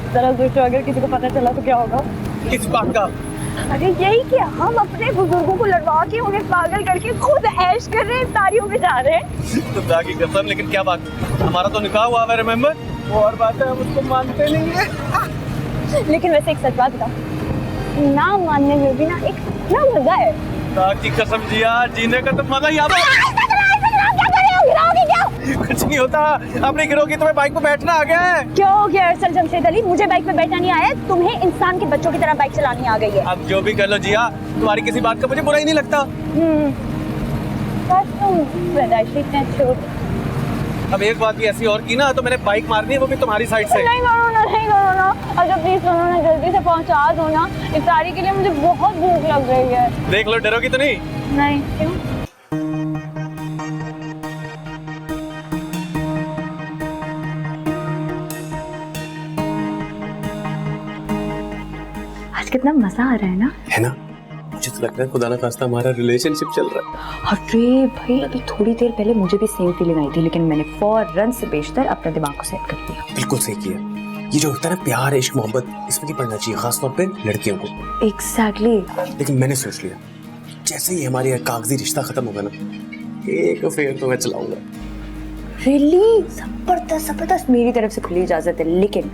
जरा सोचो, अगर किसी को पता चला तो क्या होगा? किस बात का? अरे यही कि हम अपने बुजुर्गों को लड़वा के उन्हें पागल करके खुद ऐश कर रहे हैं, इफ्तारियों में जा रहे हैं। खुदा की कसम, लेकिन क्या बात, हमारा तो निकाह हुआ है, रिमेम्बर? वो और बात है, हम उसको मानते नहीं है। लेकिन वैसे एक सच बात बताओ, ना मानने में भी ना एक ना मजा है। खुदा की कसम जिया, जीने का तो मजा ही आता है। कुछ नहीं होता, अपने गिरोगी, तुम्हें बाइक पे बैठना आ गया है। क्या हो गया सर जमशेद अली? मुझे बाइक पे बैठना नहीं आया, तुम्हें इंसान के बच्चों की तरह बाइक चलानी आ गई है। अब जो भी कर लो जिया, तुम्हारी किसी बात का मुझे बुरा ही नहीं लगता। बस तुम पैदाइशी इतने अच्छे हो। अब एक बात भी ऐसी और की ना तो मैंने बाइक मारनी है, वो भी तुम्हारी साइड से। नहीं करो ना, नहीं करो ना, अच्छा प्लीज करो ना, जल्दी से पहुंचा दो ना, इफ्तारी के लिए मुझे बहुत भूख लग रही है। देख लो, डरोगी तो नहीं? नहीं। क्यों? आज कितना मजा आ रहा है ना? मुझे तो लगता है खुदा ना खास्ता हमारा रिलेशनशिप चल रहा है। अरे भाई, अभी थोड़ी देर पहले मुझे भी सेम फीलिंग आई थी, लेकिन मैंने फौरन से बेशतर अपने दिमाग को सेट कर दिया। बिल्कुल सही किया। ये जो होता है ना प्यार, इश्क, मोहब्बत, इसमें नहीं पड़ना चाहिए, खासतौर पे लड़कियों को। एग्जैक्टली। लेकिन मैंने सोच लिया, जैसे ही हमारी कागजी रिश्ता खत्म होगा ना, एक फेर तो मैं चलाऊंगा। रियली? जबरदस्त जबरदस्त, मेरी तरफ से खुली इजाजत है, लेकिन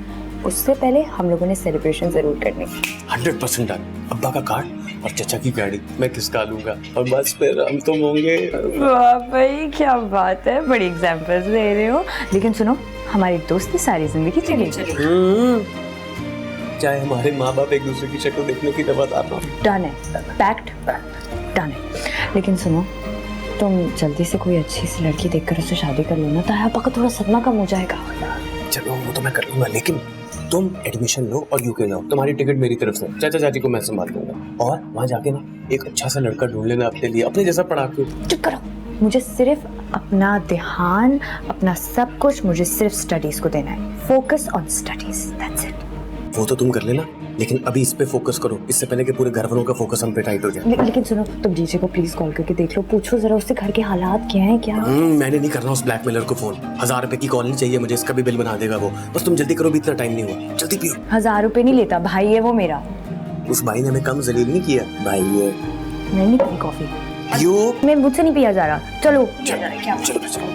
उससे पहले हम लोगों ने सेलिब्रेशन जरूर करनी। 100% डन। अब्बा का कार्ड और चचा की गाड़ी मैं किसका लूंगा, और बस फिर हम तुम होंगे। वाह भाई, क्या बात है, बड़ी एग्जांपल्स दे रहे हो। लेकिन सुनो, हमारी दोस्ती सारी जिंदगी चलेगी। चाहे हमारे माँ बाप एक दूसरे की शक्ल देखने की रवादार ना। डन है, पैक्ट, डन है। लेकिन सुनो, तुम जल्दी से कोई अच्छी सी लड़की देखकर उससे शादी कर लो ना, ताया पापा का थोड़ा सदमा कम हो जाएगा। चलो वो तो मैं कर लूंगा, लेकिन तुम एडमिशन लो और यूके जाओ, तुम्हारी टिकट मेरी तरफ से, चाचा चाची को मैं संभाल दूंगा, और वहाँ जाके ना एक अच्छा सा लड़का ढूंढ लेना अपने लिए, अपने जैसा पढ़ा के। चुप करो, मुझे सिर्फ अपना ध्यान, अपना सब कुछ मुझे सिर्फ स्टडीज को देना है। Focus on studies, that's it. वो तो तुम कर लेना, लेकिन अभी इस पे फोकस करो, इससे पहले कि पूरे घर वालों का फोकस हम पे टाइट हो जाए। लेकिन सुनो, तुम डीजे को प्लीज कॉल करके देख लो, पूछो जरा उससे घर के हालात क्या हैं क्या। मैंने नहीं करना उस ब्लैकमेलर को फोन। 1000 रुपए की कॉल नहीं चाहिए मुझे, इसका भी बिल बना देगा वो। बस तुम जल्दी करो, भी इतना टाइम नहीं हुआ, जल्दी पियो। 1000 रुपए नहीं लेता, भाई है वो मेरा। उस भाई ने हमें कम जलील नहीं किया, भाई है। मैं नहीं पी कॉफी, पियो। मैं मुझसे नहीं पिया जा रहा। चलो चलो।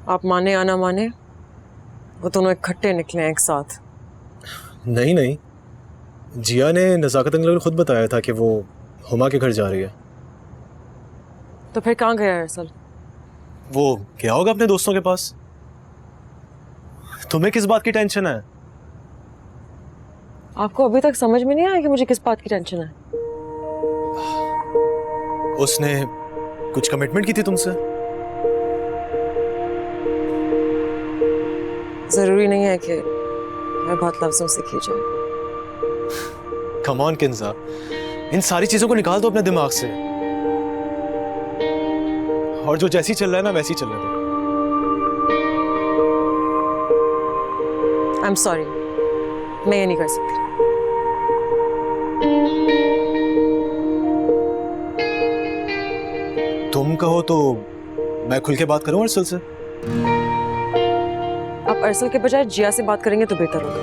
आप माने या ना माने, वो दोनों इकट्ठे निकले हैं एक साथ। नहीं, जिया ने नज़ाकत अंकल को खुद बताया था कि वो हुमा के घर जा रही है। तो फिर कहाँ गया है अरसल? वो क्या होगा अपने दोस्तों के पास। तुम्हें किस बात की टेंशन है? आपको अभी तक समझ में नहीं आया कि मुझे किस बात की टेंशन है? उसने कुछ कमिटमेंट की थी तुमसे। जरूरी नहीं है कि मैं बहुत लफ्जों से की जाए। कम ऑन किंजा, इन सारी चीजों को निकाल दो अपने दिमाग से, और जो जैसी चल रहा है ना वैसी चलने दो। आई एम सॉरी, मैं ये नहीं कर सकती। तुम कहो तो मैं खुल के बात करूं अरसल से। आप अरसल के बजाय जिया से बात करेंगे तो बेहतर होगा।